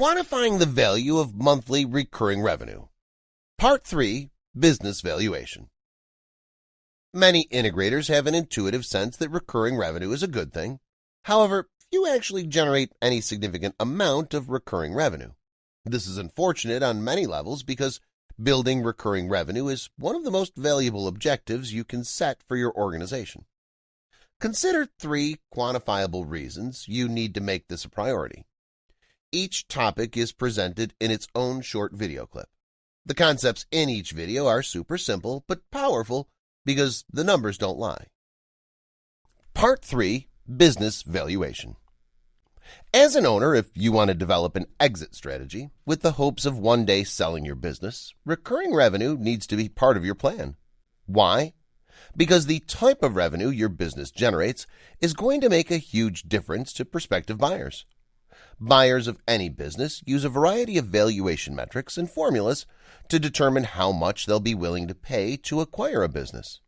Quantifying the value of monthly recurring revenue. Part 3, Business Valuation. Many integrators have an intuitive sense that recurring revenue is a good thing. However, few actually generate any significant amount of recurring revenue. This is unfortunate on many levels because building recurring revenue is one of the most valuable objectives you can set for your organization. Consider 3 quantifiable reasons you need to make this a priority. Each topic is presented in its own short video clip. The concepts in each video are super simple but powerful because the numbers don't lie. Part 3, Business Valuation. As an owner, if you want to develop an exit strategy with the hopes of one day selling your business, recurring revenue needs to be part of your plan. Why? Because the type of revenue your business generates is going to make a huge difference to prospective buyers. Buyers of any business use a variety of valuation metrics and formulas to determine how much they'll be willing to pay to acquire a business.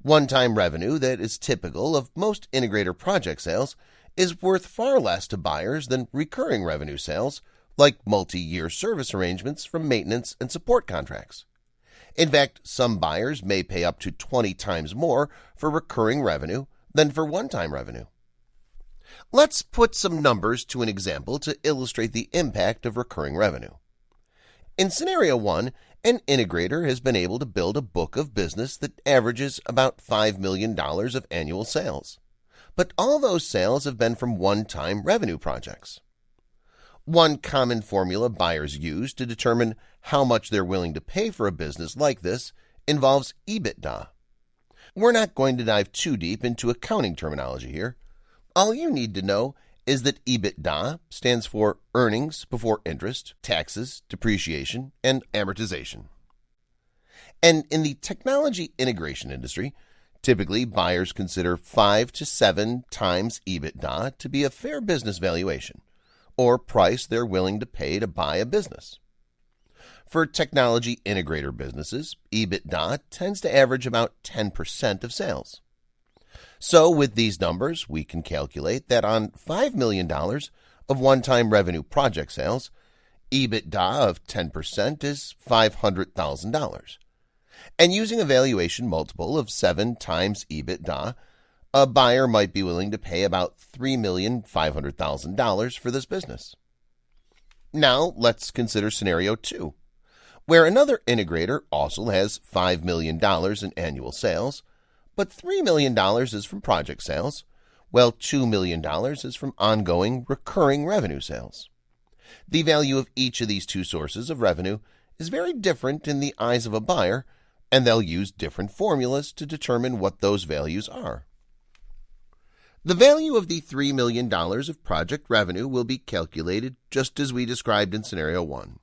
One-time revenue that is typical of most integrator project sales is worth far less to buyers than recurring revenue sales, like multi-year service arrangements from maintenance and support contracts. In fact, some buyers may pay up to 20 times more for recurring revenue than for one-time revenue. Let's put some numbers to an example to illustrate the impact of recurring revenue. In Scenario 1, an integrator has been able to build a book of business that averages about $5 million of annual sales. But all those sales have been from one-time revenue projects. One common formula buyers use to determine how much they're willing to pay for a business like this involves EBITDA. We're not going to dive too deep into accounting terminology here. All you need to know is that EBITDA stands for earnings before interest, taxes, depreciation, and amortization. And in the technology integration industry, typically buyers consider 5 to 7 times EBITDA to be a fair business valuation, or price they're willing to pay to buy a business. For technology integrator businesses, EBITDA tends to average about 10% of sales. So with these numbers, we can calculate that on $5 million of one-time revenue project sales, EBITDA of 10% is $500,000. And using a valuation multiple of 7 times EBITDA, a buyer might be willing to pay about $3,500,000 for this business. Now let's consider Scenario 2, where another integrator also has $5 million in annual sales, but $3 million is from project sales, while $2 million is from ongoing recurring revenue sales. The value of each of these two sources of revenue is very different in the eyes of a buyer, and they'll use different formulas to determine what those values are. The value of the $3 million of project revenue will be calculated just as we described in Scenario 1.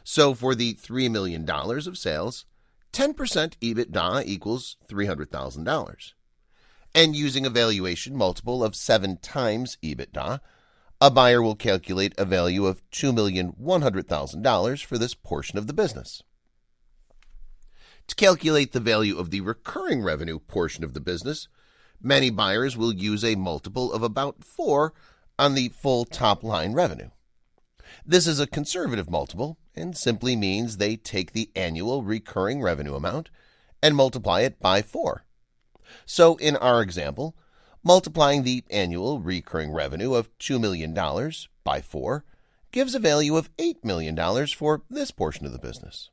So for the $3 million of sales, 10% EBITDA equals $300,000. And using a valuation multiple of 7 times EBITDA, a buyer will calculate a value of $2,100,000 for this portion of the business. To calculate the value of the recurring revenue portion of the business, many buyers will use a multiple of about 4 on the full top-line revenue. This is a conservative multiple and simply means they take the annual recurring revenue amount and multiply it by 4. So in our example, multiplying the annual recurring revenue of $2 million by 4 gives a value of $8 million for this portion of the business.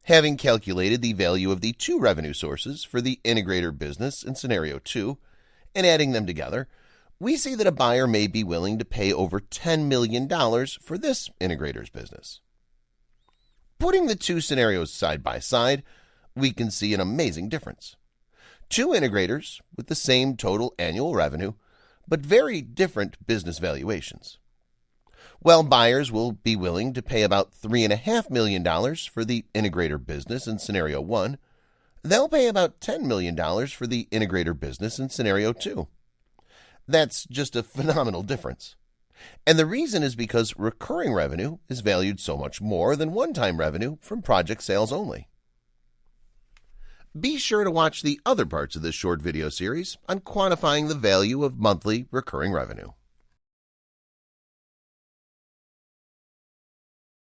Having calculated the value of the 2 revenue sources for the integrator business in Scenario 2 and adding them together, we see that a buyer may be willing to pay over $10 million for this integrator's business. Putting the 2 scenarios side by side, we can see an amazing difference. 2 integrators with the same total annual revenue, but very different business valuations. While buyers will be willing to pay about $3.5 million for the integrator business in Scenario 1, they'll pay about $10 million for the integrator business in Scenario 2. That's just a phenomenal difference. And the reason is because recurring revenue is valued so much more than one-time revenue from project sales only. Be sure to watch the other parts of this short video series on quantifying the value of monthly recurring revenue.